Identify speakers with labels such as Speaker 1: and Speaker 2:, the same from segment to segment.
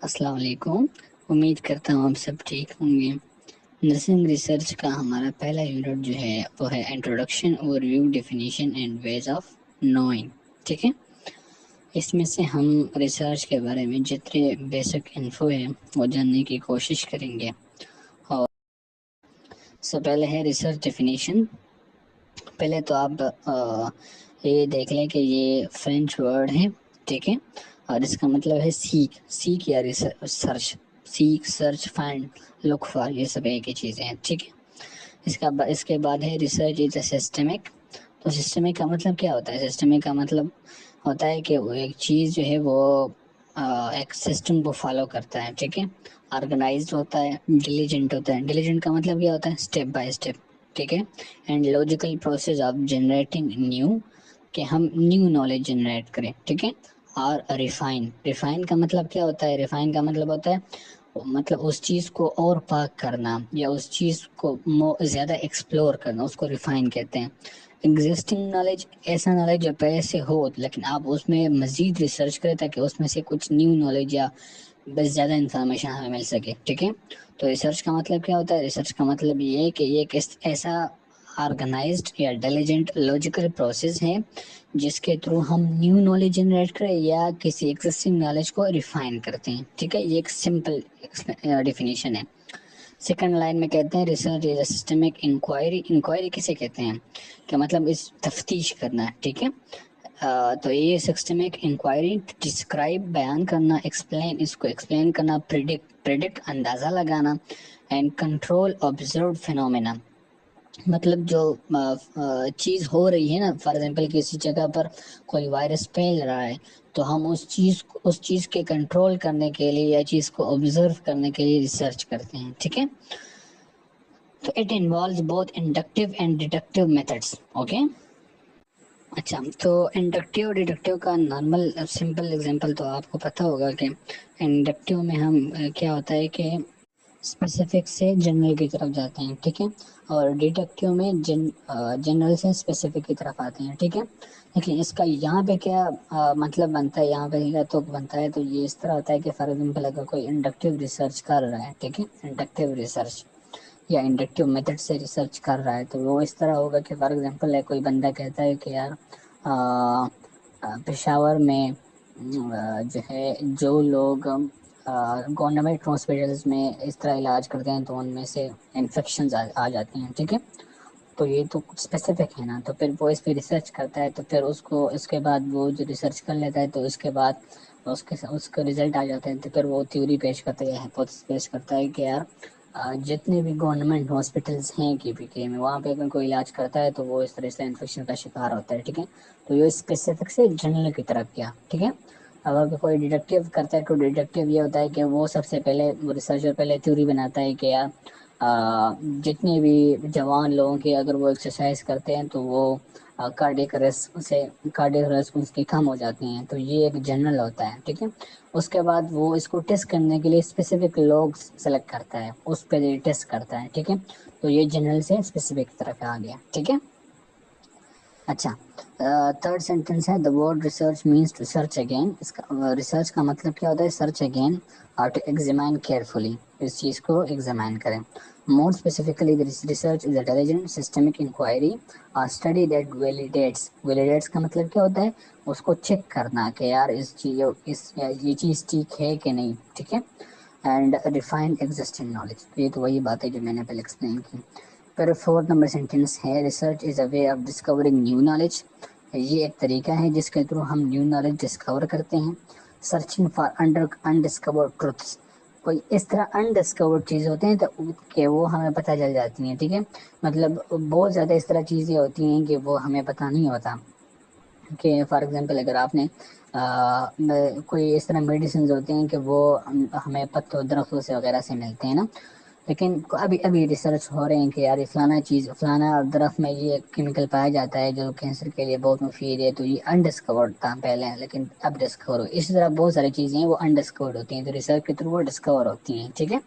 Speaker 1: السلام علیکم. امید کرتا ہوں آپ سب ٹھیک ہوں گے. نرسنگ ریسرچ کا ہمارا پہلا یونٹ جو ہے وہ ہے introduction overview definition and ways of knowing. ٹھیک ہے, اس میں سے ہم ریسرچ کے بارے میں جتنے بیسک انفو ہے وہ جاننے کی کوشش کریں گے. اور سب پہلے ہے ریسرچ ڈیفینیشن. پہلے تو آپ یہ دیکھ لیں کہ یہ فرینچ ورڈ ہے. ٹھیک ہے, اور اس کا مطلب ہے سیک یا search. Seek, search, find, look for, یہ سب ایک ہی چیزیں ہیں. ٹھیک ہے, اس کے بعد ہے ریسرچ از اے سسٹمک. تو سسٹمک کا مطلب کیا ہوتا ہے؟ سسٹمک کا مطلب ہوتا ہے کہ وہ ایک چیز جو ہے وہ ایک سسٹم کو فالو کرتا ہے. ٹھیک ہے, آرگنائزڈ ہوتا ہے, ڈیلیجنٹ ہوتا ہے. ڈیلیجنٹ کا مطلب کیا ہوتا ہے؟ Step by step. ٹھیک ہے, and logical process of generating new, کہ ہم نیو نالج جنریٹ کریں. ٹھیک ہے, اور ریفائن کا مطلب کیا ہوتا ہے؟ ریفائن کا مطلب ہوتا ہے مطلب اس چیز کو اور پاک کرنا یا اس چیز کو زیادہ ایکسپلور کرنا, اس کو ریفائن کہتے ہیں. ایگزسٹنگ نالج, ایسا نالج جو پہلے سے ہو لیکن آپ اس میں مزید ریسرچ کریں تاکہ اس میں سے کچھ نیو نالج یا بس زیادہ انفارمیشن ہمیں مل سکے. ٹھیک ہے, تو ریسرچ کا مطلب کیا ہوتا ہے؟ ریسرچ کا مطلب یہ ہے کہ یہ ایک ایسا آرگنائزڈ یا ڈیلیجنٹ لاجیکل پروسیس ہے جس کے تھرو ہم نیو نالج جنریٹ کریں یا کسی ایگزسٹنگ نالج کو ریفائن کرتے ہیں. ٹھیک ہے, یہ ایک سمپل ڈیفینیشن ہے. سیکنڈ لائن میں کہتے ہیں research is a systemic inquiry. Inquiry کسے کہتے ہیں کہ مطلب اس تفتیش کرنا. ٹھیک ہے, تو یہ سسٹمک انکوائری ڈسکرائب, بیان کرنا, ایکسپلین, اس کو ایکسپلین کرنا, پریڈکٹ اندازہ لگانا, اینڈ کنٹرول آبزروڈ فینومینا. مطلب جو چیز ہو رہی ہے نا, فار ایگزامپل کسی جگہ پر کوئی وائرس پھیل رہا ہے تو ہم اس چیز کے کنٹرول کرنے کے لیے یا چیز کو آبزرو کرنے کے لیے ریسرچ کرتے ہیں. ٹھیک ہے, تو it involves both inductive and deductive methods. Okay, اچھا, تو انڈکٹیو ڈیڈکٹیو کا نارمل سمپل ایگزامپل تو آپ کو پتہ ہوگا کہ انڈکٹیو میں ہم کیا ہوتا ہے کہ اسپیسیفک سے جنرل کی طرف جاتے ہیں. ٹھیک ہے, اور ڈیڈکٹیو میں جنرل سے اسپیسیفک کی طرف آتے ہیں. ٹھیک ہے, لیکن اس کا یہاں پہ کیا مطلب بنتا ہے, یہاں پہ تو بنتا ہے, تو یہ اس طرح ہوتا ہے کہ فار ایگزامپل اگر کوئی انڈکٹیو ریسرچ کر رہا ہے, ٹھیک ہے, انڈکٹیو ریسرچ یا انڈکٹیو میتھڈ سے ریسرچ کر رہا ہے, تو وہ اس طرح ہوگا کہ فار ایگزامپل ہے کوئی بندہ کہتا ہے کہ یار پشاور میں جو ہے جو لوگ گورنمنٹ ہاسپٹلس میں اس طرح علاج کرتے ہیں تو ان میں سے انفیکشنز آ جاتی ہیں. ٹھیک ہے, تو یہ تو کچھ اسپیسیفک ہے نا, تو پھر وہ اس پہ ریسرچ کرتا ہے, تو پھر اس کے بعد وہ جو ریسرچ کر لیتا ہے تو اس کے بعد اس کا رزلٹ آ جاتا ہے, تو پھر وہ تھیوری پیش کرتا ہے, ہائپوتھیسس پیش کرتا ہے کہ یار جتنے بھی گورنمنٹ ہاسپٹلس ہیں کے میں, وہاں پہ اگر کوئی علاج کرتا ہے تو وہ اس طرح سے انفیکشن کا شکار ہوتا ہے. ٹھیک ہے, تو یہ اسپیسیفک سے جنرل کی طرف کیا. ٹھیک ہے, اگر کوئی ڈیڈکٹیو کرتا ہے تو ڈیڈکٹیو یہ ہوتا ہے کہ وہ سب سے پہلے ریسرچر پہلے تھیوری بناتا ہے کہ یار جتنے بھی جوان لوگوں کی اگر وہ ایکسرسائز کرتے ہیں تو وہ کارڈیک ریسپانس کی کم ہو جاتی ہیں, تو یہ ایک جنرل ہوتا ہے. ٹھیک ہے, اس کے بعد وہ اس کو ٹیسٹ کرنے کے لیے اسپیسیفک لوگ سلیکٹ کرتا ہے, اس پہ ٹیسٹ کرتا ہے. ٹھیک ہے, تو یہ جنرل سے اسپیسیفک کی طرف آ گیا. ٹھیک ہے, اچھا, تھرڈ سینٹینس ہے the word research means to search again. اس کا ریسرچ کا مطلب کیا ہوتا ہے؟ سرچ اگین, اور ٹو ایگزامائن کیئرفلی, اس چیز کو ایگزامائن کریں. More specifically research is intelligent systemic inquiry study that validates. Validates کا مطلب کیا ہوتا ہے؟ اس کو چیک کرنا کہ یار یہ چیز ٹھیک ہے کہ نہیں. ٹھیک ہے, اینڈ ریفائن ایگزسٹنگ نالج. یہ تو وہی بات ہے جو میں نے پہلے ایکسپلین کی. پھر فورتھ نمبر سینٹینس ہے research is a way of discovering new knowledge. یہ ایک طریقہ ہے جس کے تھرو ہم نیو نالج ڈسکور کرتے ہیں. Searching for undiscovered truths. کوئی اس طرح انڈسکورڈ چیز ہوتے ہیں تو کہ وہ ہمیں پتہ چل جاتی ہیں. ٹھیک ہے, مطلب بہت زیادہ اس طرح چیزیں ہوتی ہیں کہ وہ ہمیں پتہ نہیں ہوتا. کہ فار ایگزامپل اگر آپ نے کوئی اس طرح میڈیسنز ہوتے ہیں کہ وہ ہمیں پتوں درختوں سے وغیرہ سے ملتے ہیں نا, لیکن ابھی ریسرچ ہو رہے ہیں کہ یار فلانا درخت میں یہ کیمیکل پایا جاتا ہے جو کینسر کے لیے بہت مفید ہے, تو یہ انڈسکورڈ تھا پہلے لیکن اب ڈسکور ہو. اسی طرح بہت ساری چیزیں ہیں وہ انڈسکورڈ ہوتی ہیں, تو ریسرچ کے تھرو وہ ڈسکور ہوتی ہیں. ٹھیک ہے,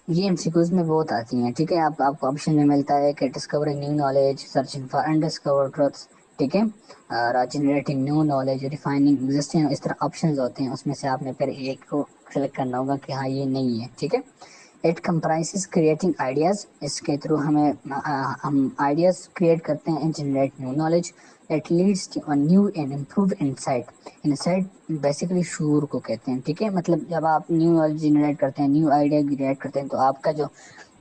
Speaker 1: یہ ایم سی کیوز میں بہت آتی ہیں. ٹھیک ہے, آپ کو آپشن میں ملتا ہے کہ discovering new knowledge, searching for undiscovered truths, ٹھیک ہے. Generating new knowledge, refining existing, اس طرح آپشنز ہوتے ہیں، اس میں سے آپ نے پھر ایک کو سلیکٹ کرنا ہوگا کہ ہاں یہ نہیں ہے. ٹھیک ہے. اٹ کمپرائزز کریٹنگ آئیڈیاز، اس کے تھرو ہم آئیڈیاز کریٹ کرتے ہیں. Generate new knowledge, it leads to new and improved insight. Insight basically شعور کو کہتے ہیں. ٹھیک ہے. مطلب جب آپ نیو نالج جنریٹ کرتے ہیں، نیو آئیڈیا جنریٹ کرتے ہیں، تو آپ کا جو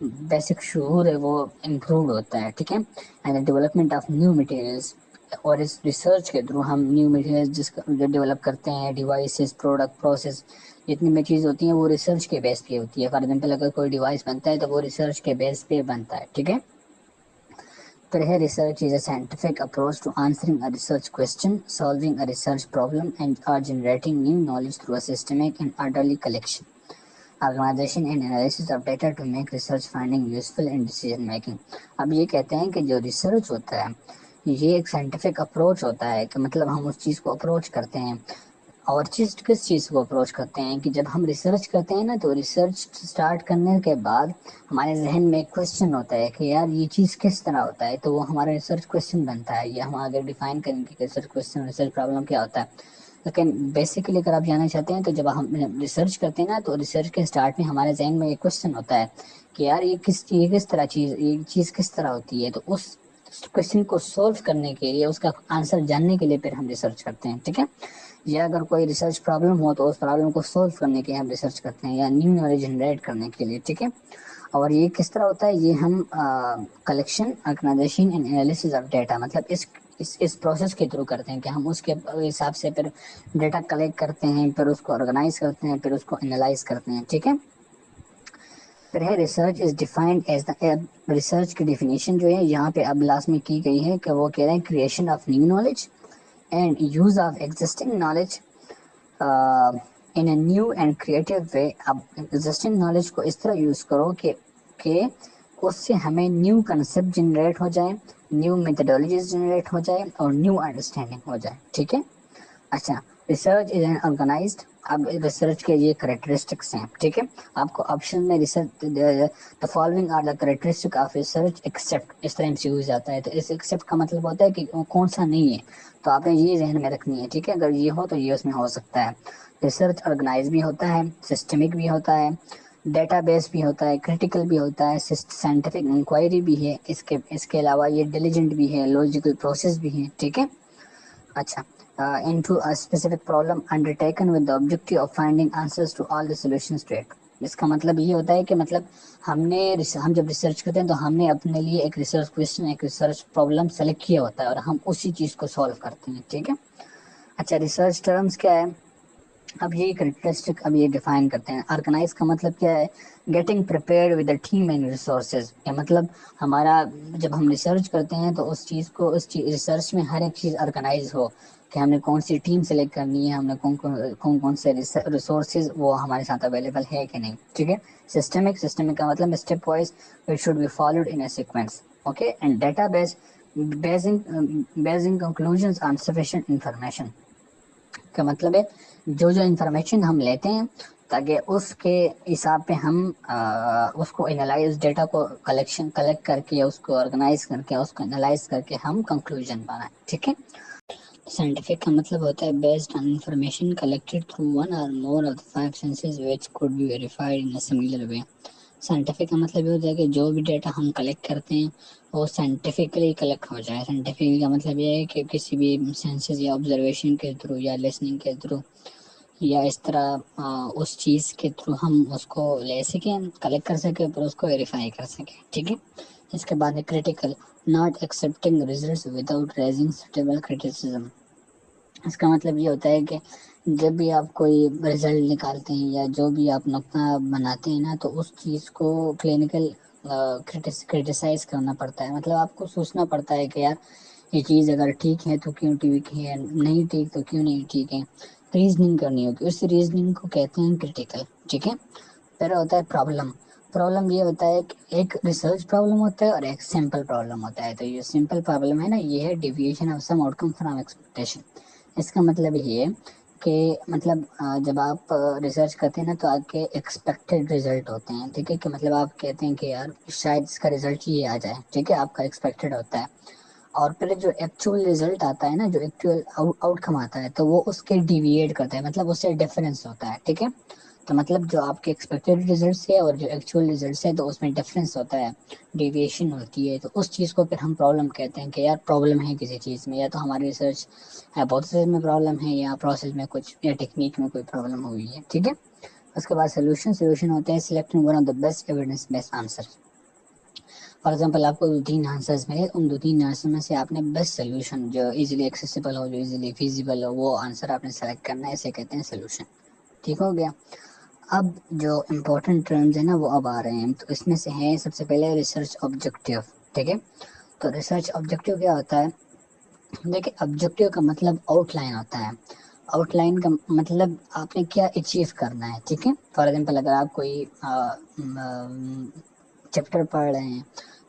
Speaker 1: بیسک شعور ہے وہ امپروو ہوتا ہے. ٹھیک ہے. And development of new materials, اور اس ریسرچ کے تھرو ہم نیو مٹیریل جو ڈیولپ کرتے ہیں، ڈیوائسز، پروڈکٹ، پروسیس، جتنی بھی چیز ہوتی ہیں وہ ریسرچ کے بیس پہ ہوتی ہے. فار ایگزامپل اگر کوئی ڈیوائس بنتا ہے تو وہ ریسرچ کے بیس پہ بنتا ہے. ٹھیک ہے. پھر ہے research is a scientific approach to answering a research question, solving a research problem and or generating new knowledge through a systemic and orderly collection, organization and analysis of data to make research finding useful and decision making. اب یہ کہتے ہیں کہ جو research ہوتا ہے یہ ایک سائنٹیفک اپروچ ہوتا ہے، کہ مطلب ہم اس چیز کو اپروچ کرتے ہیں. اور کس چیز کو اپروچ کرتے ہیں کہ جب ہم ریسرچ کرتے ہیں نا، تو ریسرچ سٹارٹ کرنے کے بعد ہمارے ذہن میں ایک کوشچن ہوتا ہے کہ یار یہ چیز کس طرح ہوتا ہے، تو وہ ہمارا ریسرچ کوشچن بنتا ہے. یہ ہم اگر ڈیفائن کریں کہ ریسرچ کوشچن، ریسرچ پرابلم کیا ہوتا ہے. لیکن بیسیکلی اگر آپ جاننا چاہتے ہیں تو جب ہم ریسرچ کرتے ہیں نا، تو ریسرچ کے سٹارٹ میں ہمارے ذہن میں ایک کوشچن ہوتا ہے کہ یار یہ چیز کس طرح ہوتی ہے. تو اس کوشچن کو سولو کرنے کے لیے، اس کا آنسر جاننے کے لیے پھر ہم ریسرچ کرتے ہیں. ٹھیک ہے. یا اگر کوئی ریسرچ پرابلم ہو تو اس پرابلم کو سولو کرنے کے لیے ہم ریسرچ کرتے ہیں، یا نیو نالج جنریٹ کرنے کے لیے. ٹھیک ہے. اور یہ کس طرح ہوتا ہے، یہ ہم collection, organization and analysis of data, مطلب اس پروسیس کے تھرو کرتے ہیں کہ ہم اس کے حساب سے پھر ڈیٹا کلیکٹ کرتے ہیں، پھر اس کو آرگنائز کرتے ہیں، پھر اس کو انالائز کرتے ہیں. ٹھیک ہے. پھر ہے research is defined as the, research کی ڈیفینیشن جو ہے یہاں پہ اب لاسٹ میں کی گئی ہے کہ وہ کہہ رہے ہیں creation of new knowledge and use of existing knowledge in a new and creative way. اب ایگزسٹنگ نالج کو اس طرح یوز کرو کہ اس سے ہمیں نیو کنسیپٹ جنریٹ ہو جائے، نیو میتھڈولوجیز جنریٹ ہو جائے، اور نیو انڈرسٹینڈنگ ہو جائے. ٹھیک ہے. اچھا. ریسرچ از این آرگنائزڈ، اب ریسرچ کے یہ کریکٹرسٹکس ہیں. ٹھیک ہے. آپ کو آپشن میں research the following are the characteristic of research except اس طرح سے یوز جاتا ہے. تو اس ایکسیپٹ کا مطلب ہوتا ہے کہ کون سا نہیں ہے، تو آپ نے یہ ذہن میں رکھنی ہے. ٹھیک ہے. اگر یہ ہو تو یہ اس میں ہو سکتا ہے. ریسرچ آرگنائز بھی ہوتا ہے، سسٹمک بھی ہوتا ہے، ڈیٹا بیس بھی ہوتا ہے، کریٹیکل بھی ہوتا ہے، سائنٹیفک انکوائری بھی ہے، اس کے علاوہ یہ ڈیلیجنٹ بھی ہے، لاجیکل پروسیس بھی ہے. ٹھیک ہے. اچھا. into a specific problem undertaken with the objective of finding answers to all the solutions to it. اس کا مطلب یہ ہوتا ہے کہ مطلب ہم جب ریسرچ کرتے ہیں تو ہم نے اپنے لیے ایک ریسرچ کویسچن، ایک ریسرچ پرابلم سلیکٹ کیا ہوتا ہے، اور ہم اسی چیز کو سولو کرتے ہیں. ٹھیک ہے. اچھا. ریسرچ ٹرمز کیا ہے، اب یہ کریکٹرسٹک اب یہ ڈیفائن کرتے ہیں. آرگنائز کا مطلب کیا ہے، getting prepared with a team and resources. یا مطلب ہمارا جب ہم ریسرچ کرتے ہیں تو اس ریسرچ میں ہر ایک چیز آرگنائز ہو، کہ ہم نے کون سی ٹیم سلیکٹ کرنی ہے، ہم نے کون سے ریسورسز وہ ہمارے ساتھ اویلیبل ہے کہ نہیں. ٹھیک ہے. سسٹمک کا مطلب step wise it should be followed in a sequence. Okay. And data basing conclusions on sufficient information کا مطلب ہے جو انفارمیشن ہم لیتے ہیں، تاکہ اس کے حساب پہ ہم اس کو انالائز، ڈیٹا کو کلیکٹ کر کے، اس کو آرگنائز کر کے، اس کو انالائز کر کے ہم کنکلوژن بنائیں. ٹھیک ہے. سائنٹیفک کا مطلب ہوتا ہے based on information collected through one or more of the five senses which could be verified in a similar way. Scientific کا مطلب یہ ہوتا ہے کہ جو بھی ڈیٹا ہم کلیکٹ کرتے ہیں وہ سائنٹیفکلی کلیکٹ ہو جائے. سائنٹیفک کا مطلب یہ ہے کہ کسی بھی سینسز یا آبزرویشن کے تھرو، یا لسننگ کے تھرو، یا اس طرح اس چیز کے تھرو ہم اس کو لے سکیں، کلیکٹ کر سکیں، پھر اس کو ویریفائی کر سکیں. ٹھیک ہے. اس کے بعد ہے critical, not accepting results without raising suitable criticism. اس کا مطلب یہ ہوتا ہے کہ جب بھی آپ کوئی رزلٹ نکالتے ہیں یا جو بھی آپ نقطہ بناتے ہیں نا، تو اس چیز کو کلینکل کریٹیسائز کرنا پڑتا ہے. مطلب آپ کو سوچنا پڑتا ہے کہ یار یہ چیز اگر ٹھیک ہے تو کیوں ٹھیک ہے، نہیں ٹھیک تو کیوں نہیں ٹھیک ہے. ریزننگ کرنی ہوگی، اس ریزننگ کو کہتے ہیں کریٹیکل. ٹھیک ہے. پھر ہوتا ہے پرابلم یہ ہوتا ہے کہ ایک ریسرچ پرابلم ہوتا ہے اور ایک سمپل پرابلم ہوتا ہے. تو یہ سمپل پرابلم ہے نا، یہ ہے deviation of some outcome from expectation. اس کا مطلب یہ ہے کہ مطلب جب آپ ریسرچ کرتے ہیں نا تو آپ کے ایکسپیکٹڈ ریزلٹ ہوتے ہیں. ٹھیک ہے. کہ مطلب آپ کہتے ہیں کہ یار شاید اس کا ریزلٹ یہ آ جائے. ٹھیک ہے. آپ کا ایکسپیکٹڈ ہوتا ہے. اور پھر جو ایکچوئل رزلٹ آتا ہے نا، جو ایکچوئل آؤٹ کم آتا ہے، تو وہ اس کے ڈیویٹ کرتا ہے، مطلب اس سے ڈفرینس ہوتا ہے. ٹھیک ہے، تو مطلب جو آپ کے ایکسپیکٹڈ ریزلٹس ہے اور جو ایکچوئل ریزلٹس ہے تو اس میں ڈفرینس ہوتا ہے، ڈیویشن ہوتی ہے. تو اس چیز کو پھر ہم پرابلم کہتے ہیں کہ یار پرابلم ہے کسی چیز میں، یا تو ہماری ریسرچ ہائپوتھیسس میں پرابلم ہے، یا پروسیس میں کچھ، یا ٹیکنیک میں کوئی پرابلم ہوئی ہے. ٹھیک ہے، اس کے بعد سولوشن ہوتے ہیں selecting one of the best evidence based answer. For example آپ کو 2-3 آنسرز ملے، ان 2-3 آنسر میں سے آپ نے بیسٹ سولوشن جو ایزیلی ایکسیسیبل ہو، جو ایزیلی فیزیبل ہو، وہ آنسر آپ نے سلیکٹ کرنا ہے، اسے کہتے ہیں سولوشن. ٹھیک ہو گیا. اب جو امپورٹنٹ ٹرمز ہیں نا وہ اب آ رہے ہیں. تو اس میں سے ہے سب سے پہلے ریسرچ آبجیکٹیو. ٹھیک ہے، تو ریسرچ آبجیکٹیو کیا ہوتا ہے؟ دیکھیں، آبجیکٹیو کا مطلب آؤٹ لائن ہوتا ہے. آؤٹ لائن کا مطلب آپ نے کیا اچیو کرنا ہے. ٹھیک ہے، فار ایگزامپل اگر آپ کوئی چیپٹر پڑھ رہے ہیں،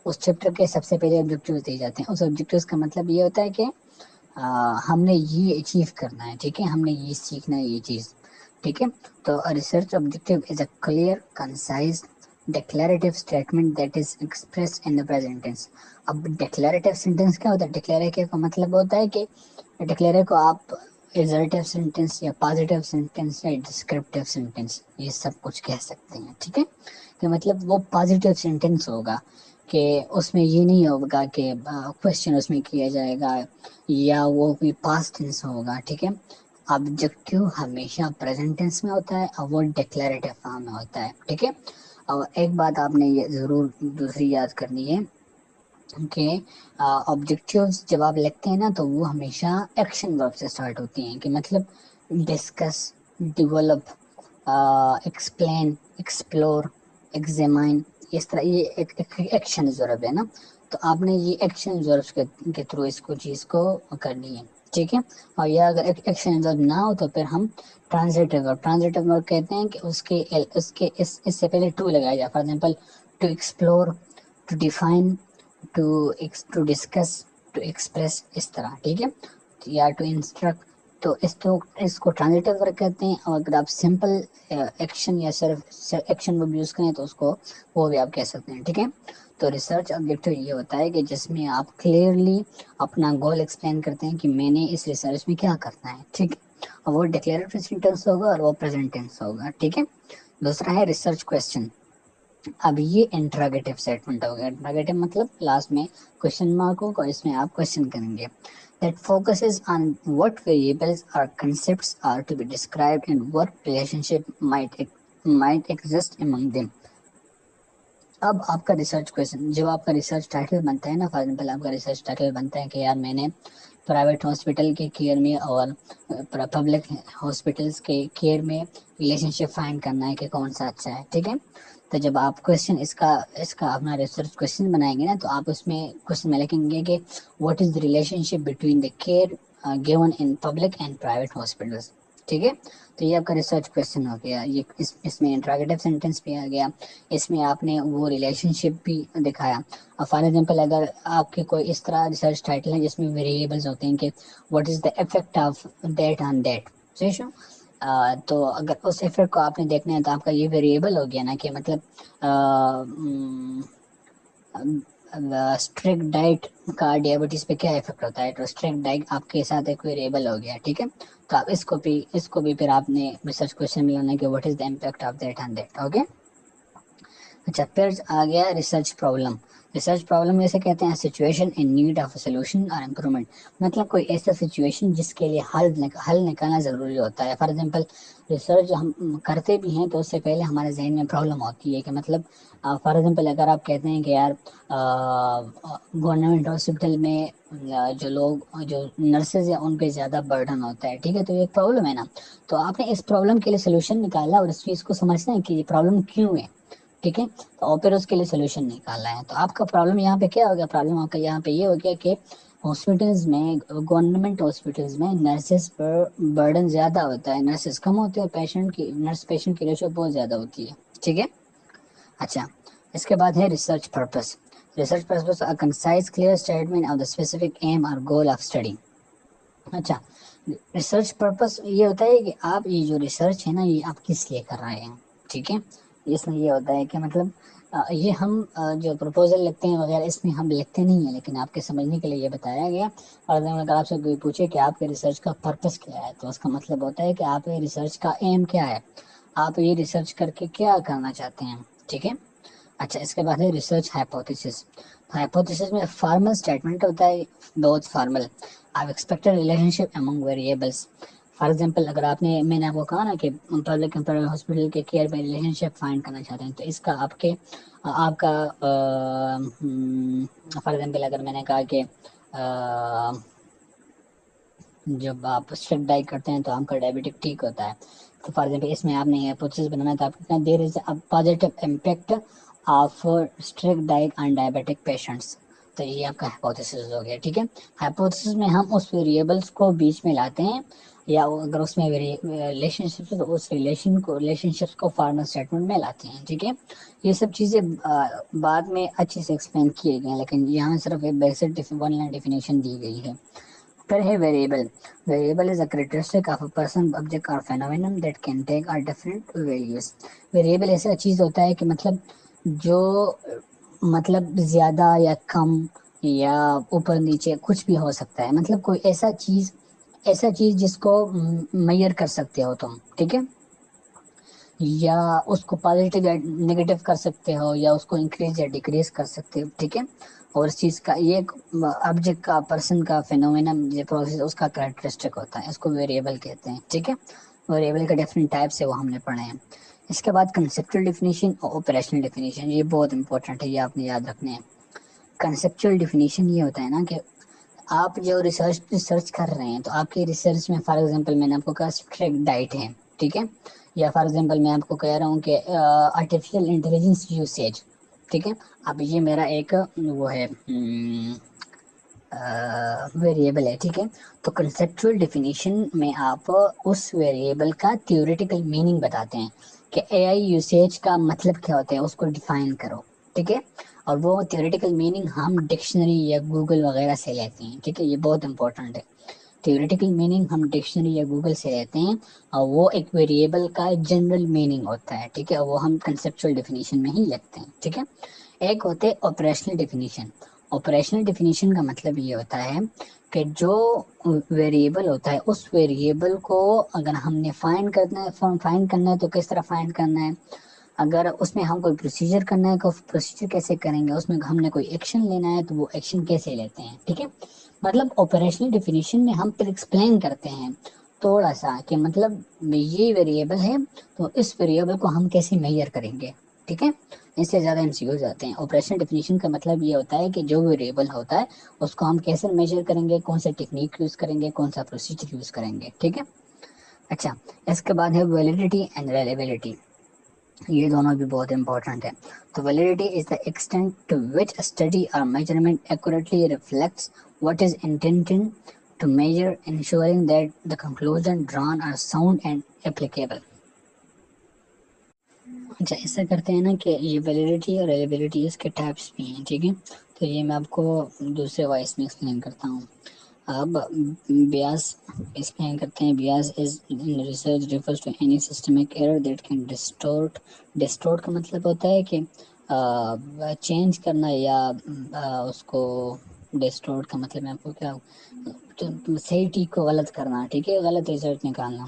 Speaker 1: اس چیپٹر کے سب سے پہلے آبجیکٹیوز دیے جاتے ہیں. اس آبجیکٹیوز کا مطلب یہ ہوتا ہے کہ ہم نے یہ اچیو کرنا ہے. ٹھیک ہے، ہم نے یہ سیکھنا ہے، یہ چیز. ٹھیک ہے، تو research objective is a clear concise declarative statement that is expressed in the present tense. اب ڈیکلیریٹو سینٹینس کیا ہوتا ہے؟ ڈیکلیریٹو کا مطلب ہوتا ہے کہ ڈیکلیریٹو کو آپ ریزلٹیو سینٹینس یا پازیٹیو سینٹینس یا ڈسکرپٹیو سینٹینس یہ سب کچھ کہہ سکتے ہیں. ٹھیک ہے، کہ مطلب وہ پازیٹیو سینٹینس ہوگا کہ اس میں یہ نہیں ہوگا کہ کوشچن اس میں کیا جائے گا یا وہ کوئی پاسٹ ٹینس ہوگا. ٹھیک ہے، آبجیکٹیو ہمیشہ پریزنٹ ٹینس میں ہوتا ہے اور وہ ڈیکلیریٹو فارم میں ہوتا ہے. ٹھیک ہے، اور ایک بات آپ نے یہ ضرور دوسری یاد کرنی ہے کہ آبجیکٹیوز جب آپ لکھتے ہیں نا تو وہ ہمیشہ ایکشن ورب سے اسٹارٹ ہوتی ہیں. کہ مطلب ڈسکس، ڈیولپ، ایکسپلین، ایکسپلور، ایگزامائن، اس طرح یہ ایکشن ورب ہے نا. تو آپ نے یہ ایکشن ورب کے تھرو اس کو چیز کو کرنی ہے. ٹھیک ہے، اور یہ اگر ایکشن ورب نہ ہو تو پھر ہم ٹرانزیٹو ورب کہتے ہیں کہ اس سے پہلے ٹو لگایا جائے. For example to explore, to define, to discuss, to express, اس طرح. ٹھیک ہے، یا ٹو انسٹرکٹ. تو اس کو ٹرانزیٹو ورب کہتے ہیں. اور اگر آپ سمپل ایکشن یا صرف ایکشن ورب یوز کریں تو اس کو وہ بھی آپ کہہ سکتے ہیں. ٹھیک ہے، تو ریسرچ آبجیکٹیو یہ ہوتا ہے کہ جس میں آپ کلیئرلی اپنا گول ایکسپلین کرتے ہیں کہ میں نے اس ریسرچ میں کیا کرنا ہے. ٹھیک ہے، اور وہ ڈیکلیریٹو سینٹینس ہوگا اور وہ پریزنٹ ٹینس ہوگا. ٹھیک ہے، دوسرا ہے ریسرچ کوسچن. اب یہ انٹراگیٹو اسٹیٹمنٹ ہوگا. انٹراگیٹو مطلب لاسٹ میں کوشچن مارک ہوگا اور اس میں آپ کوشچن کریں گے. That focuses on what variables or concepts are to be described and what relationship might exist among them. اب آپ کا ریسرچ کویشچن، جب آپ کا ریسرچ ٹائٹل بنتا ہے نا، فار ایگزامپل آپ کا ریسرچ ٹائٹل بنتا ہے کہ یار میں نے پرائیویٹ ہاسپٹل کے کیئر میں اور پبلک ہاسپٹلس کے کیئر میں ریلیشن شپ فائنڈ کرنا ہے کہ کون سا اچھا ہے. ٹھیک ہے، تو جب آپ کویشچن اس کا اپنا ریسرچ کویشچن بنائیں گے نا تو آپ اس میں کویشچن میں لکھیں گے کہ what is the relation ship between the care given in public and private hospitals. ٹھیک ہے، تو یہ آپ کا ریسرچ کویشچن ہو گیا. یہ اس میں انٹراگیٹو سینٹینس بھی آ گیا. اس میں آپ نے وہ ریلیشن شپ بھی دکھایا. فار ایگزامپل اگر آپ کے کوئی اس طرح ریسرچ ٹائٹل ہے جس میں ویریبلس ہوتے ہیں کہ what is the effect of that on that, تو اگر اس افیکٹ کو آپ نے دیکھنا ہے تو آپ کا یہ ویریبل ہو گیا نا کہ مطلب اسٹرکٹ ڈائٹ کا ڈائبٹیز پہ کیا افیکٹ ہوتا ہے. تو اسٹرکٹ ڈائٹ آپ کے ساتھ ایک ویریبل ہو گیا. ٹھیک ہے، تو آپ اس کو بھی پھر آپ نے ریسرچ کویشچن میں لانا ہے کہ what is the impact of that on that. Okay, اچھا پھر آ گیا ریسرچ پرابلم. ریسرچ پرابلم جیسے کہتے ہیں situation in need of a solution اور امپرومنٹ. مطلب کوئی ایسا سچویشن جس کے لیے حل نکالنا ضروری ہوتا ہے. فار ایگزامپل ریسرچ ہم کرتے بھی ہیں تو اس سے پہلے ہمارے ذہن میں پرابلم ہوتی ہے کہ مطلب فار ایگزامپل اگر آپ کہتے ہیں کہ یار گورنمنٹ ہاسپٹل میں جو نرسز ہیں ان پہ زیادہ برڈن ہوتا ہے. ٹھیک ہے، تو یہ ایک پرابلم ہے نا. تو آپ نے اس پرابلم کے لیے سولوشن نکالا اور اس چیز کو سمجھنا ہے کہ یہ پرابلم کیوں ہے. ٹھیک ہے، اور پھر اس کے لیے سولوشن نکالنا ہے. تو آپ کا پرابلم یہاں پہ کیا ہو گیا؟ پرابلم آپ کا یہاں پہ یہ ہو گیا کہ ہاسپٹلز میں، گورنمنٹ ہاسپٹلز میں نرسز پر برڈن زیادہ ہوتا ہے. نرسز کم ہوتے ہیں اور نرس پیشنٹ کی ریشو بہت زیادہ ہوتی ہے. ٹھیک ہے، اچھا اس کے بعد ہے research purpose. Research purpose a concise clear statement of the specific aim or goal of study. اچھا، ریسرچ پرپس یہ ہوتا ہے کہ آپ یہ جو ریسرچ ہے نا یہ آپ کس لیے کر رہے ہیں. ٹھیک ہے، اس میں یہ ہوتا ہے کہ مطلب یہ ہم جو پروپوزل لکھتے ہیں وغیرہ اس میں ہم لکھتے نہیں ہیں، لیکن آپ کے سمجھنے کے لیے یہ بتایا گیا. اور اگر آپ سے کوئی پوچھے کہ آپ کے ریسرچ کا پرپس کیا ہے، تو اس کا مطلب ہوتا ہے کہ آپ کے ریسرچ کا ایم کیا ہے، آپ یہ ریسرچ کر کے کیا کرنا چاہتے ہیں. ٹھیک ہے. اچھا، اس کے بعد ہے ریسرچ ہائپوتھیسس. ہائپوتھیسس میں فارمل اسٹیٹمنٹ ہوتا ہے، بہت فارمل. آپ expected relation ship Umang variables. For example, اگر میں نے آپ کو کہا نا کہ پبلک ہاسپٹل کے کیئر میں ریلیشن شپ فائنڈ کرنا چاہتے ہیں، تو اس کا آپ کا فار ایگزامپل اگر میں نے کہا کہ جب آپ اسٹرکٹ ڈائٹ کرتے ہیں تو آپ کا ڈائبٹک ٹھیک ہوتا ہے. تو فار ایگزامپل اس میں آپ نے ہائپوتھیسس بنانا تھا، آپ there is a positive impact of strict diet on diabetic patients. تو یہ آپ کا ہائپوتھیسس ہو گیا. ٹھیک ہے. ہائپوتھیسس میں ہم اس ویریبلس کو بیچ میں لاتے ہیں، یا اگر اس میں ریلیشن شپ ہے تو اس ریلیشن شپ کو فارمل اسٹیٹمنٹ میں لاتے ہیں. ٹھیک ہے. یہ سب چیزیں بعد میں اچھے سے ایکسپلین کیے گئے ہیں، لیکن یہاں صرف ایک بیسک ون لائن ڈیفینیشن دی گئی ہے. پھر ہے variable. Variable is a characteristic of a person, object or phenomenon that can take a different values. Variable ایسا چیز ہوتا ہے کہ جو زیادہ یا کم یا اوپر نیچے کچھ بھی ہو سکتا ہے. کوئی ایسا چیز جس کو میئر کر سکتے ہو تم. ٹھیک ہے. یا اس کو پازیٹیو یا نیگیٹو کر سکتے ہو، یا اس کو انکریز یا ڈیکریز کر سکتے ہو. ٹھیک ہے. اور اس چیز کا یہ آبجیکٹ کا، پرسن کا، فینومینا پروسیس اس کا کریکٹرسٹک ہوتا ہے، اس کو ویریبل کہتے ہیں. ٹھیک ہے. ویریبل کے ڈفرینٹ ٹائپس ہے، وہ ہم نے پڑھے ہیں. اس کے بعد کنسیپچل ڈیفینیشن اور آپریشنل ڈیفینیشن، یہ بہت امپورٹنٹ ہے، یہ آپ نے یاد رکھنے ہیں. کنسیپچل ڈیفینیشن یہ ہوتا ہے نا کہ آپ جو ریسرچ کر رہے ہیں، تو آپ کے ریسرچ میں فار ایگزامپل میں نے آپ کو کہا اسٹرکٹ ڈائٹ ہے. ٹھیک ہے. یا فار ایگزامپل میں آپ کو کہہ رہا ہوں کہ آرٹیفیشیل انٹیلیجنس یوسیج. ٹھیک ہے. اب یہ میرا ایک وہ ہے ویریبل ہے. ٹھیک ہے. تو کنسیپچل ڈیفینیشن میں آپ اس ویریبل کا تھیوریٹیکل میننگ بتاتے ہیں کہ اے آئی یوسیج کا مطلب کیا ہوتا ہے، اس کو ڈیفائن کرو. ٹھیک ہے. اور وہ تھیوریٹیکل میننگ ہم ڈکشنری یا گوگل وغیرہ سے لیتے ہیں. ٹھیک ہے. یہ بہت امپورٹنٹ ہے. تھیوریٹیکل میننگ ہم ڈکشنری یا گوگل سے لیتے ہیں، اور وہ ایک ویریبل کا جنرل میننگ ہوتا ہے. ٹھیک ہے. وہ ہم کنسیپچل ڈیفینیشن میں ہی لکھتے ہیں. ٹھیک ہے. ایک ہوتے آپریشنل ڈیفینیشن. آپریشنل ڈیفینیشن کا مطلب یہ ہوتا ہے کہ جو ویریبل ہوتا ہے، اس ویریبل کو اگر ہم نے فائنڈ کرنا ہے تو کس طرح فائنڈ کرنا ہے. اگر اس میں ہم کوئی پروسیجر کرنا ہے تو پروسیجر کیسے کریں گے. اس میں ہم نے کوئی ایکشن لینا ہے تو وہ ایکشن کیسے لیتے ہیں. ٹھیک ہے. آپریشنل ڈیفینیشن میں ہم پھر ایکسپلین کرتے ہیں تھوڑا سا کہ یہ ویریبل ہے، تو اس ویریبل کو ہم کیسے میئر کریں گے. ٹھیک ہے. اس سے زیادہ MCQs آتے ہیں. آپریشنل ڈیفینیشن کا مطلب یہ ہوتا ہے کہ جو ویریبل ہوتا ہے اس کو ہم کیسے میجر کریں گے، کون سا ٹیکنیک یوز کریں گے، کون سا پروسیجر یوز کریں گے. ٹھیک ہے. اچھا، اس کے بعد ہے ویلیڈیٹی اینڈ ریلیبلٹی. یہ دونوں بھی بہت امپورٹنٹ ہے. تو validity is the extent to which study or measurement accurately reflects what is intended to measure, ensuring that the conclusion drawn are sound and applicable. اچھا، ایسا کرتے ہیں نا کہ یہ ویلیڈیٹی اور ریلیبلٹی اس کے ٹائپس بھی ہیں. ٹھیک ہے. تو یہ میں آپ کو دوسرے وائس میں ایکسپلین کرتا ہوں. اب بیاس ایکسپلین کرتے ہیں. Bias is research refers to any systemic error that can distort کا مطلب ہوتا ہے کہ چینج کرنا، یا اس کو ڈسٹورٹ کا مطلب میں آپ کو کیا صحیح ٹھیک کو غلط کرنا. ٹھیک ہے. غلط ریزلٹ نکالنا.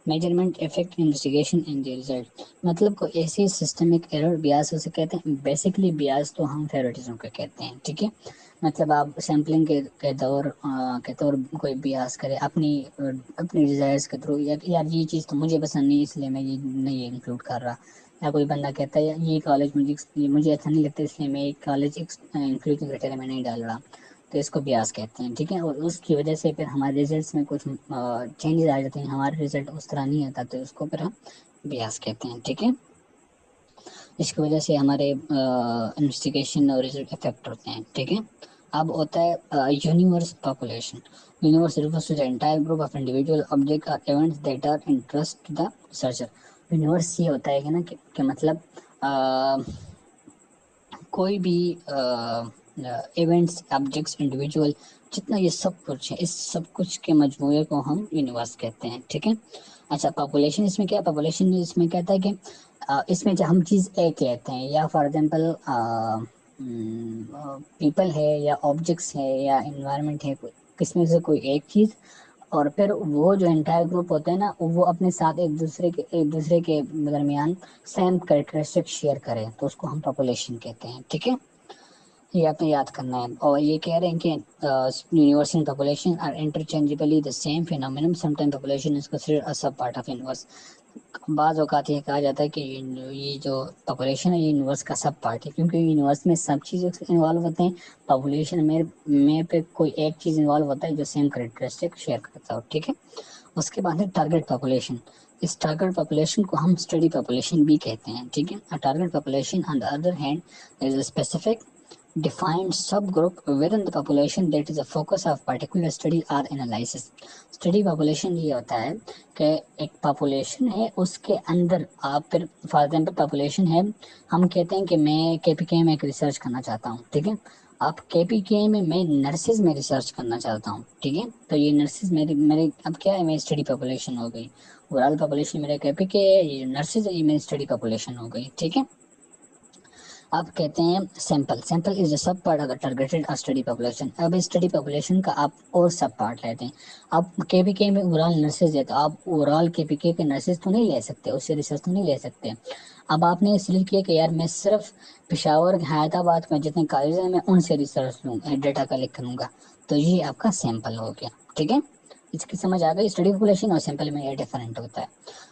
Speaker 1: Measurement effect investigation in the result, کوئی ایسی سسٹمک ایرر بیاس اسے کہتے ہیں. بیسکلی بیاس تو ہم فیوریٹزم کو کہتے ہیں. ٹھیک ہے. آپ سیمپلنگ کے دور کوئی بیاس کرے اپنی ڈیزائرز کے تھرو، یار یہ چیز تو مجھے پسند نہیں، اس لیے میں یہ نہیں انکلوڈ کر رہا. یا کوئی بندہ کہتا ہے یہ کالج مجھے اچھا نہیں لگتا، اس لیے میں ایک کالج انکلوڈنگ کرائٹیریا میں نہیں ڈال رہا. تو اس کو بیاس کہتے ہیں. ٹھیک ہے. اور اس کی وجہ سے پھر ہمارے ریزلٹس میں کچھ چینجز آ جاتے ہیں، ہمارے ریزلٹ اس طرح نہیں آتا، تو اس کو پھر ہم بیاس کہتے ہیں. ٹھیک ہے. اس کی وجہ سے ہمارے انویسٹیگیشن اور ریزلٹ افیکٹ ہوتے ہیں. ٹھیک ہے. اب ہوتا ہے universe population. Universe refers to the entire group of individual object or events that are interest to the researcher. Universe یہ ہوتا ہے نا کہ کوئی بھی ایونٹس، آبجیکٹس، انڈیویجول، جتنا یہ سب کچھ ہے، اس سب کچھ کے مجموعے کو ہم یونیورس کہتے ہیں. ٹھیک ہے. اچھا، پاپولیشن اس میں کیا ہے؟ پاپولیشن اس میں کہتا ہے کہ اس میں جو ہم چیز ایک لیتے ہیں، یا فار ایگزامپل پیپل ہے یا آبجیکٹس ہے یا انوائرمنٹ ہے، کس میں سے کوئی ایک چیز، اور پھر وہ جو انٹائر گروپ ہوتے ہیں نا وہ اپنے ساتھ ایک دوسرے کے درمیان سیم کریکٹرسٹک شیئر کریں تو اس کو ہم پاپولیشن کہتے ہیں. ٹھیک ہے، یہ آپ نے یاد کرنا ہے. اور یہ کہہ رہے ہیں کہ universe and population are interchangeably the same phenomenon. Some time population is considered a sub part of universe. بعض اوقات یہ کہا جاتا ہے کہ یہ جو پاپولیشن ہے یہ یونیورس کا سب پارٹ ہے، کیونکہ یونیورس میں سب چیزیں انوالو ہوتے ہیں. پاپولیشن میں پہ کوئی ایک چیز انوالو ہوتا ہے جو سیم کریکٹرسٹک شیئر کرتا ہو. ٹھیک ہے، اس کے بعد ہے ٹارگیٹ پاپولیشن. اس ٹارگیٹ پاپولیشن کو ہم اسٹڈی پاپولیشن بھی کہتے ہیں. ٹھیک ہے، target population on the other hand is a specific defined subgroup within the population that is the focus of particular study or analysis. Study population یہ ہوتا ہے کہ ایک پاپولیشن ہے، اس کے اندر آپ پھر فار ایگزامپل پاپولیشن ہے، ہم کہتے ہیں کہ میں کے پی کے میں ایک ریسرچ کرنا چاہتا ہوں. ٹھیک ہے، آپ کے پی کے میں نرسز میں ریسرچ کرنا چاہتا ہوں. ٹھیک ہے، تو یہ نرسز میرے اب کیا ہے، میری اسٹڈی پاپولیشن ہو گئی. اوور آل پاپولیشن میرے کے پی کے ہے، یہ نرسز ہے، یہ میری اسٹڈی پاپولیشن ہو گئی. ٹھیک ہے، آپ کہتے ہیں sample is a sub part of targeted study population. اب اسٹڈی پاپولیشن کا آپ اور سب پارٹ لیتے ہیں. آپ کے پی کے میں اوور آل نرسز ہے تو آپ اوور آل کے پی کے نرسز تو نہیں لے سکتے، اس سے ریسرچ تو نہیں لے سکتے. اب آپ نے اس لیے کیا کہ یار میں صرف پشاور حیدر آباد میں جتنے کالج ہیں میں ان سے ریسرچ لوں، ڈیٹا کلیکٹ کروں گا، تو یہ آپ کا سیمپل ہو گیا. ٹھیک ہے، اس کی سمجھ آ گئی. اسٹڈی پاپولیشن اور سیمپل میں یہ ڈفرینٹ ہوتا ہے.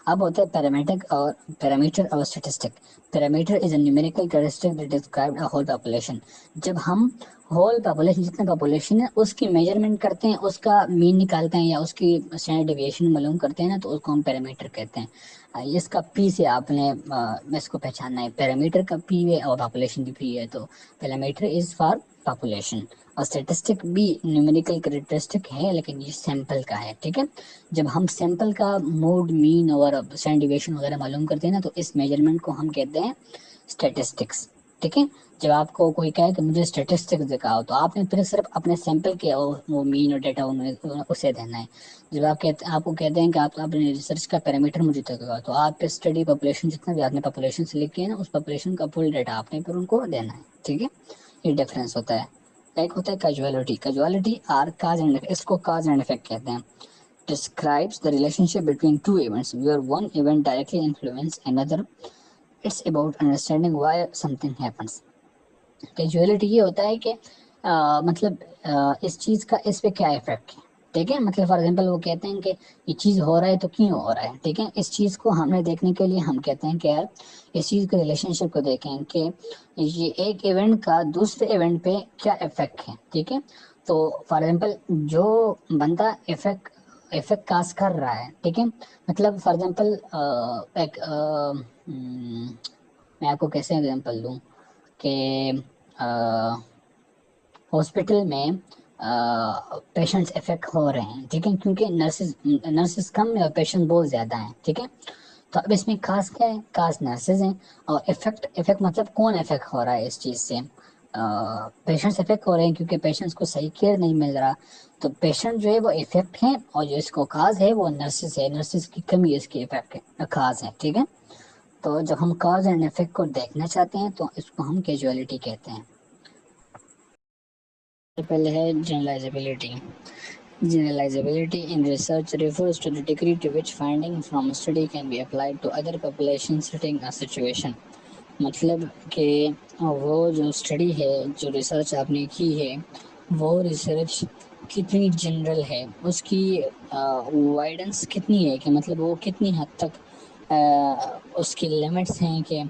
Speaker 1: اب ہوتا ہے پیرامیٹر اور statistic. Parameter is a numerical characteristic that describe a whole population. جب ہم ہول پاپولیشن جتنا پاپولیشن ہے اس کی میجرمنٹ کرتے ہیں، اس کا مین نکالتے ہیں یا اس کی اسٹینڈرڈ ڈیویشن معلوم کرتے ہیں نا، تو اس کو ہم پیرامیٹر کہتے ہیں. اس کا پی سے آپ نے اس کو پہچاننا ہے، پیرامیٹر کا پی ہے اور پاپولیشن کی پی ہے. تو پیرامیٹر از فار پاپولیشن، اور اسٹیٹسٹک بھی نیومیریکل کیریکٹرسٹک ہے لیکن یہ سیمپل کا ہے. ٹھیک ہے، جب ہم سیمپل کا موڈ، مین اور اسٹینڈرڈ ڈیویشن وغیرہ معلوم کرتے ہیں نا، تو اس میجرمنٹ کو ہم کہتے ہیں اسٹیٹسٹکس. ٹھیک ہے، جب آپ کو کوئی کہے کہ مجھے اسٹیٹسٹکس دکھاؤ تو آپ نے پھر صرف اپنے سیمپل کے وہ مین اور ڈیٹا اسے دینا ہے. جب آپ کو کہتے ہیں کہ آپ اپنے ریسرچ کا پیرامیٹر مجھے دکھاؤ تو آپ پہ اسٹڈی پاپولیشن جتنا بھی آپ نے پاپولیشن سلیکٹ کیا ہے نا، اس پاپولیشن کا فل ڈیٹا آپ نے پھر ان کو دینا ہے. ٹھیک ہے، یہ ڈفرینس ہوتا ہے. ایک ہوتا ہے کیجوالٹی اور کاز اینڈ افیکٹ. اس کو کاز اینڈ افیکٹ کہتے ہیں. describes the relationship between two events where one event directly influences another. It's about understanding why something happens. Casualty یہ ہوتا ہے کہ مطلب اس چیز کا اس پہ کیا افیکٹ ہے. ٹھیک ہے، مطلب فار ایگزامپل وہ کہتے ہیں کہ یہ چیز ہو رہا ہے تو کیوں ہو رہا ہے. ٹھیک ہے، اس چیز کو ہم نے دیکھنے کے لیے ہم کہتے ہیں کہ یار اس چیز کے ریلیشن شپ کو دیکھیں کہ یہ ایک ایونٹ کا دوسرے ایونٹ پہ کیا افیکٹ ہے. ٹھیک ہے، تو فار ایگزامپل جو بندہ افیکٹ کاز کر رہا ہے، ٹھیک ہے، مطلب فار ایگزامپل ایک میں آپ کو کیسے ایگزامپل دوں کہ ہاسپٹل میں پیشنٹس افیکٹ ہو رہے ہیں. ٹھیک ہے، کیونکہ نرسز کم ہیں اور پیشنٹ بہت زیادہ ہیں. ٹھیک ہے، تو اب اس میں خاص کیا ہے، خاص نرسز ہیں. اور افیکٹ مطلب کون افیکٹ ہو رہا ہے اس چیز سے، پیشنٹس افیکٹ ہو رہے ہیں کیونکہ پیشنٹس کو صحیح کیئر نہیں مل رہا. تو پیشنٹ جو ہے وہ افیکٹ ہیں اور جو اس کو کاز ہے وہ نرسز ہے. نرسز کی کمی اس کی افیکٹ ہے، کاز ہے. ٹھیک ہے، تو جب ہم کاز اینڈ افیکٹ کو دیکھنا چاہتے ہیں تو اس کو ہم کیجوالٹی کہتے ہیں. پہلے ہے جنرلائزیبلٹی. Generalizability in research refers to the degree to which findings from a study can be applied to other population setting or situation. مطلب کہ وہ جو اسٹڈی ہے، جو ریسرچ آپ نے کی ہے، وہ ریسرچ کتنی جنرل ہے، اس کی وائڈنس کتنی ہے، کہ مطلب وہ کتنی حد تک اس کی لمٹس ہیں کہ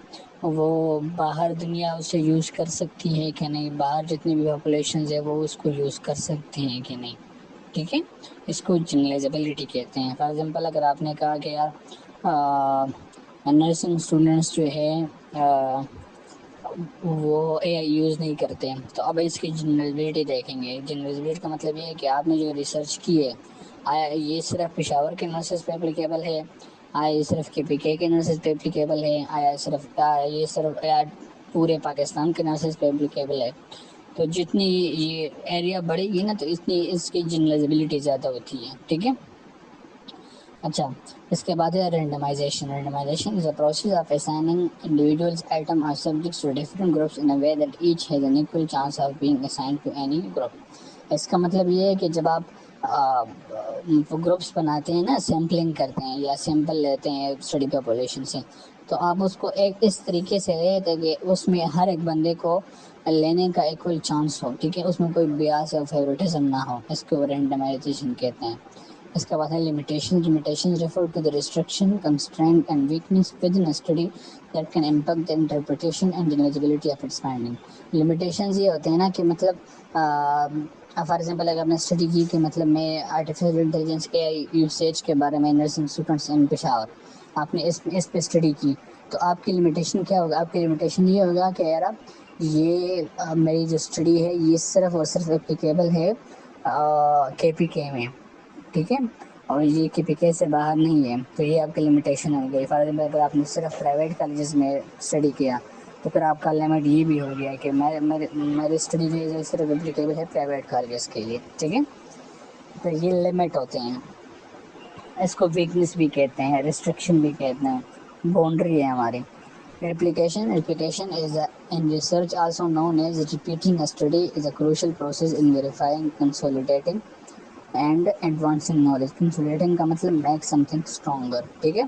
Speaker 1: وہ باہر دنیا اسے یوز کر سکتی ہے کہ نہیں، باہر جتنی بھی پاپولیشنز ہے وہ اس کو یوز کر سکتی ہیں کہ نہیں. ٹھیک ہے، اس کو جنرلائزیبلٹی کہتے ہیں. فار ایگزامپل اگر آپ نے کہا کہ یار نرسنگ اسٹوڈنٹس جو ہے وہ اے آئی یوز نہیں کرتے، تو اب اس کی جنرلائزیبلٹی دیکھیں گے. جنرلائزیبلٹی کا مطلب یہ ہے کہ آپ نے جو ریسرچ کی ہے، آیا یہ صرف پشاور کے نرسز پہ اپلیکیبل ہے، آیا یہ صرف کے پی کے نرسز پہ اپلیکیبل ہے، آیا یہ صرف پورے پاکستان کے نرسز پہ اپلیکیبل ہے. تو جتنی یہ ایریا بڑھے گی نا تو اتنی اس کی جنرلائزیبلٹی زیادہ ہوتی ہے. ٹھیک ہے، اچھا، اس کے بعد ہے randomization. Randomization is a process of assigning individuals, item or subjects to different groups in a way that each has an equal chance of being assigned to any group. اس کا مطلب یہ ہے کہ جب آپ گروپس بناتے ہیں نا، سیمپلنگ کرتے ہیں یا سیمپل لیتے ہیں اسٹڈی پاپولیشن سے، تو آپ اس کو ایک اس طریقے سے لے کہ اس میں ہر ایک بندے کو لینے کا ایکول چانس ہو، ٹھیک ہے، اس میں کوئی بیاس یا فیوریٹزم نہ ہو. اس کو رینڈمائزیشن کہتے ہیں. اس کے بعد ہے limitation. Limitation refer to the restriction, constraint and weakness within study that can impact the interpretation and generalizability of its finding. Limitations یہ ہوتے ہیں نا کہ مطلب فار ایگزامپل اگر آپ نے اسٹڈی کی کہ مطلب میں آرٹیفیشیل انٹیلیجنس کے یوسیج کے بارے میں نرسنگ اسٹوڈنٹس ان پشاور، آپ نے اس پہ اسٹڈی کی، تو آپ کی لمیٹیشن کیا ہوگا؟ آپ کی لمیٹیشن یہ ہوگا کہ یار یہ میری جو اسٹڈی ہے یہ صرف اور صرف اپلیکیبل ہے کے پی کے میں، ٹھیک ہے، اور یہ کے پی کے سے باہر نہیں ہے. تو یہ آپ کی لمیٹیشن ہو گئی. فار ایگزامپل اگر آپ نے صرف پرائیویٹ کالجز میں اسٹڈی کیا تو پھر آپ کا لمٹ یہ بھی ہو گیا کہ میری اسٹڈی جو ہے صرف اپلیکیبل ہے پرائیویٹ کالجز کے لیے، ٹھیک ہے. تو یہ لمٹ ہوتے ہیں. اس کو ویکنیس بھی کہتے ہیں، ریسٹرکشن بھی کہتے ہیں، باؤنڈری ہے ہماری. Replication is in research also known as repeating a study is a crucial process in verifying, consolidating and advancing knowledge. Consolidating کا مطلب make something stronger، ٹھیک ہے.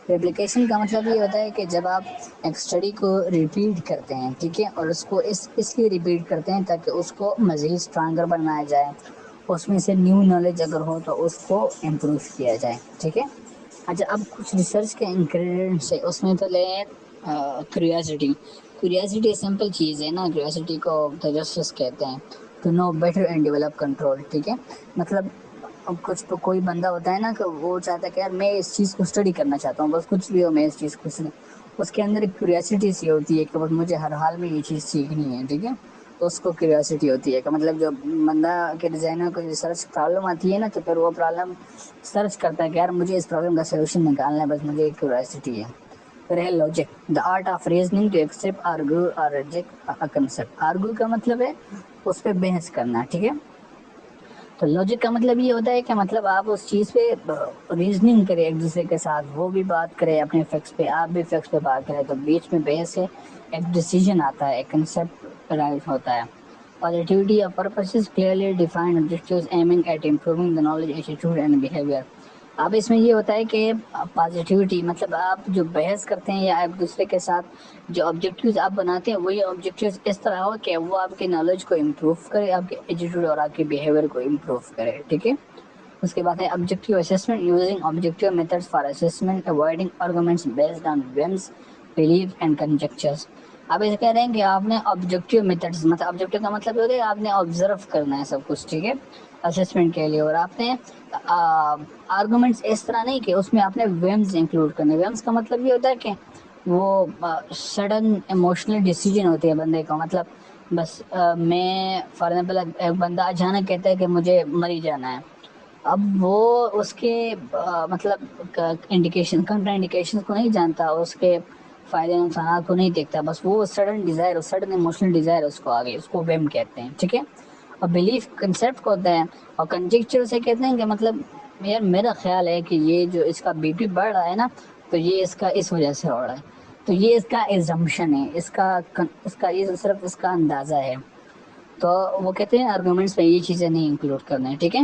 Speaker 1: ریپلیکیشن کا مطلب یہ ہوتا ہے کہ جب آپ ایک اسٹڈی کو ریپیٹ کرتے ہیں، ٹھیک ہے، اور اس کو اس لیے ریپیٹ کرتے ہیں تاکہ اس کو مزید اسٹرانگر بنایا جائے، اس میں سے نیو نالج اگر ہو تو اس کو امپروو کیا جائے، ٹھیک ہے. اچھا، اب کچھ ریسرچ کے انگریڈینٹس ہے، اس میں تو لے کیوریاسٹی. کیوریاسٹی سمپل چیز ہے نا، کیوریاسٹی کو تجسس کہتے ہیں. To know better and develop control, ٹھیک ہے. مطلب اب کچھ تو کوئی بندہ ہوتا ہے نا کہ وہ چاہتا ہے کہ یار میں اس چیز کو اسٹڈی کرنا چاہتا ہوں، بس کچھ بھی ہو میں اس چیز کو اس کے اندر ایک کیوریاسٹی سی ہوتی ہے کہ بس مجھے ہر حال میں یہ چیز سیکھنی ہے، ٹھیک ہے. تو اس کو کیوریاسٹی ہوتی ہے کہ مطلب جو بندہ کے ڈیزائنر کو ریسرچ پرابلم آتی ہے نا، تو پھر وہ پرابلم سرچ کرتا ہے کہ یار مجھے اس پرابلم کا سولوشن نکالنا ہے، بس مجھے ایک کیوریاسٹی ہے. پھر ہے logic, the art of reasoning to accept argue or reject a concept. Argue کا مطلب ہے اس پہ بحث کرنا، ٹھیک ہے. تو لاجک کا مطلب یہ ہوتا ہے کہ مطلب آپ اس چیز پہ ریزننگ کریں ایک دوسرے کے ساتھ، وہ بھی بات کرے اپنے فیکٹس پہ، آپ بھی فیکٹس پہ بات کریں، تو بیچ میں بحث ہے، ایک ڈیسیجن آتا ہے، ایک کنسیپٹ رائز ہوتا ہے. Positivity of purposes clearly defined objectives aiming at improving the knowledge, attitude and behavior. اب اس میں یہ ہوتا ہے کہ پازیٹیوٹی مطلب آپ جو بحث کرتے ہیں یا ایک دوسرے کے ساتھ جو آبجیکٹیوز آپ بناتے ہیں وہی آبجیکٹیوز اس طرح ہو کہ وہ آپ کے نالج کو امپروو کرے، آپ کے ایٹیٹیوڈ اور آپ کے بیہیویئر کو امپروو کرے، ٹھیک ہے. اس کے بعد ہے objective assessment using objective methods for assessment avoiding arguments based on whims belief and conjectures. اب ایسے کہہ رہے ہیں کہ آپ نے آبجیکٹیو میتھڈس، مطلب آبجیکٹیو کا مطلب یہ ہوتا ہے آپ نے آبزرو کرنا ہے سب کچھ، ٹھیک ہے، اسیسمنٹ کے لیے. اور آپ نے آرگومنٹس اس طرح نہیں کہ اس میں آپ نے ویمز انکلوڈ کرنے. ویمز کا مطلب یہ ہوتا ہے کہ وہ سڈن ایموشنل ڈیسیجن ہوتی ہے بندے کو، مطلب بس میں فار ایگزامپل ایک بندہ اچانک کہتا ہے کہ مجھے مری جانا ہے، اب وہ اس کے مطلب انڈیکیشن کنٹرا انڈیکیشن کو نہیں جانتا، اس کے فائدے نقصانات کو نہیں دیکھتا، بس وہ sudden desire, sudden emotional desire اس کو آگے، اس کو ویم کہتے ہیں، ٹھیک ہے. اور بلیف کنسیپٹ کو ہوتا ہے، اور کنجیکچر سے کہتے ہیں کہ مطلب یار میرا خیال ہے کہ یہ جو اس کا بی پی بڑھ رہا ہے نا تو یہ اس کا اس وجہ سے ہو رہا ہے، تو یہ اس کا ایزمپشن ہے، اس کا یہ صرف اس کا اندازہ ہے. تو وہ کہتے ہیں آرگومنٹس میں یہ چیزیں نہیں انکلوڈ کرنا ہے، ٹھیک ہے.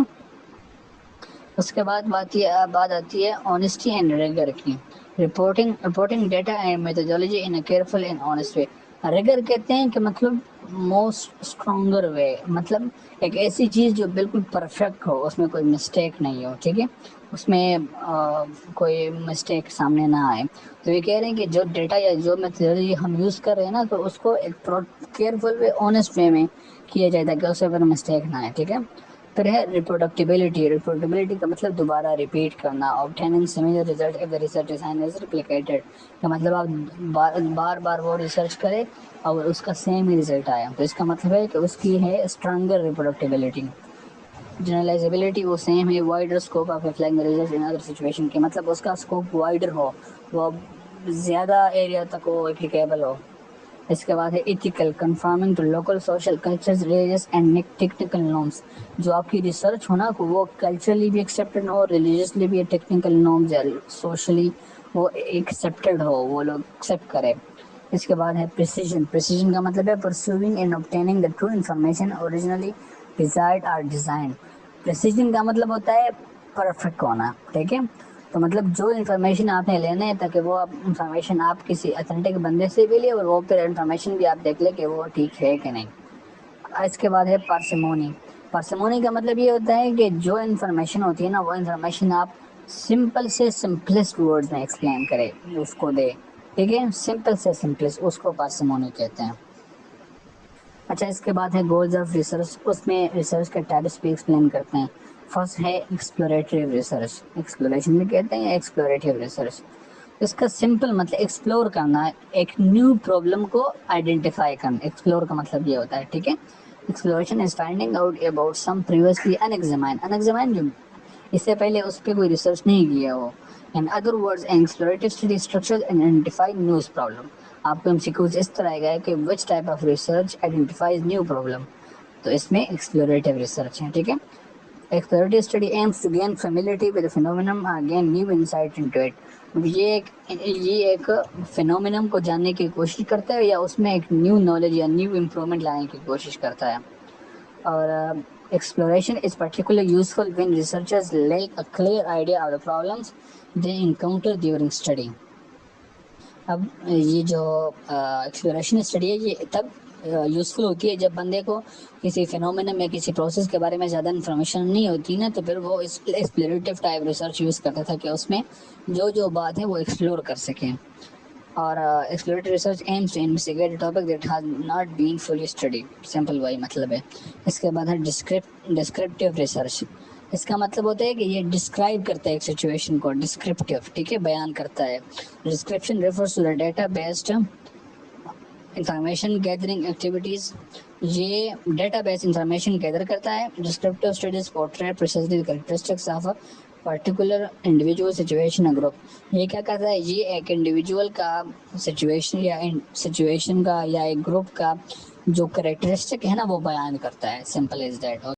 Speaker 1: اس کے بعد بات آتی ہے آنیسٹی اینڈ ریگر کی. Reporting data and methodology in a careful and honest way. Rigor کہتے ہیں کہ مطلب موسٹ اسٹرانگر وے، مطلب ایک ایسی چیز جو بالکل پرفیکٹ ہو، اس میں کوئی مسٹیک نہیں ہو، ٹھیک ہے، اس میں کوئی مسٹیک سامنے نہ آئے. تو یہ کہہ رہے ہیں کہ جو ڈیٹا یا جو میتھڈولوجی ہم یوز کر رہے ہیں نا تو اس کو ایک کیئرفل وے، آنیسٹ وے میں کیا جائے تاکہ اس سے پھر مسٹیک نہ آئے، ٹھیک ہے. پھر ہے ریپروڈکٹیبلٹی. ریپروڈکٹیبلٹی کا مطلب دوبارہ ریپیٹ کرنا. obtaining similar result if the research design is replicated. کا مطلب آپ بار بار وہ ریسرچ کریں اور اس کا سیم ہی رزلٹ آیا تو اس کا مطلب ہے کہ اس کی ہے اسٹرانگر ریپروڈکٹیبلٹی. جنرلائزیبلٹی وہ سیم ہے. Wider scope of applying result in other situation کے مطلب اس کا اسکوپ وائڈر ہو، وہ زیادہ ایریا تک وہ اپلیکیبل ہو. اس کے بعد ہے ethical, conforming to local social cultures religious and technical norms. جو آپ کی ریسرچ ہو نا وہ کلچرلی بھی ایکسیپٹڈ ہو، ریلیجسلی بھی ٹیکنیکل نارمز یا سوشلی وہ ایکسیپٹڈ ہو، وہ لوگ ایکسیپٹ کرے. اس کے بعد ہے پریسیجن. پریسیجن کا مطلب ہے pursuing and obtaining the true information originally desired or designed. Precision کا مطلب ہوتا ہے پرفیکٹ ہونا، ٹھیک ہے. تو مطلب جو انفارمیشن آپ نے لینا ہے تاکہ وہ انفارمیشن آپ کسی اتھینٹک بندے سے بھی لے اور وہ پھر انفارمیشن بھی آپ دیکھ لیں کہ وہ ٹھیک ہے کہ نہیں. اس کے بعد ہے پارسیمونی. پارسیمونی کا مطلب یہ ہوتا ہے کہ جو انفارمیشن ہوتی ہے نا وہ انفارمیشن آپ سمپل سے سمپلسٹ ورڈز میں ایکسپلین کرے، اس کو دے، ٹھیک ہے. سمپل سے سمپلسٹ، اس کو پارسیمونی کہتے ہیں. اچھا اس کے بعد ہے گولز آف ریسرچ. اس میں ریسرچ کے ٹائپس بھی ایکسپلین کرتے ہیں. فرسٹ ہے ایکسپلوریٹری ریسرچ. ایکسپلوریشن بھی کہتے ہیں ایکسپلوریٹری ریسرچ. اس کا سمپل مطلب ایکسپلور کرنا، ایک نیو پرابلم کو آئیڈینٹیفائی کرنا. ایکسپلور کا مطلب یہ ہوتا ہے، ٹھیک ہے. Exploration is finding out about some previously unexamined جو اس سے پہلے اس پہ کوئی ریسرچ نہیں کیا ہو. In other words, an explorative study structures and identifies new problem. آپ کو MCQs اس طرح آئے گا کہ which type of research identifies new problem. تو اس میں explorative research ہے، ٹھیک ہے. Explorative study aims to gain familiarity with the phenomenon or gain new insight into it. یہ ایک فینومینم کو جاننے کی کوشش کرتا ہے یا اس میں ایک نیو نالج یا نیو امپرومنٹ لانے کی کوشش کرتا ہے. اور exploration is particularly useful when researchers lack a clear idea of the problems they encounter during study. اب یہ جو ایکسپلوریشن اسٹڈی ہے یہ تب یوزفل ہوتی ہے جب بندے کو کسی فینومینم یا کسی پروسیس کے بارے میں زیادہ انفارمیشن نہیں ہوتی نا، تو پھر وہ ایکسپلوریٹیو ٹائپ ریسرچ یوز کرتا تھا کہ اس میں جو بات ہے وہ ایکسپلور کر سکیں. اور exploratory research aims to investigate topic that has not been fully studied. Simple وہی مطلب ہے. اس کے بعد ہے ڈسکرپٹیو ریسرچ. اس کا مطلب ہوتا ہے کہ یہ ڈسکرائب کرتا ہے ایک سچویشن کو، ڈسکرپٹیو، ٹھیک ہے، بیان کرتا ہے. Description refers to the data based information gathering activities. یہ ڈیٹا بیس انفارمیشن گیدر کرتا ہے. Descriptive studies portrait precisely characteristics of particular individual situation or group. یہ کیا کرتا ہے، یہ ایک انڈیویجول کا سچویشن کا یا ایک گروپ کا جو کریکٹرسٹک ہے نا وہ بیان کرتا ہے. Simple is that.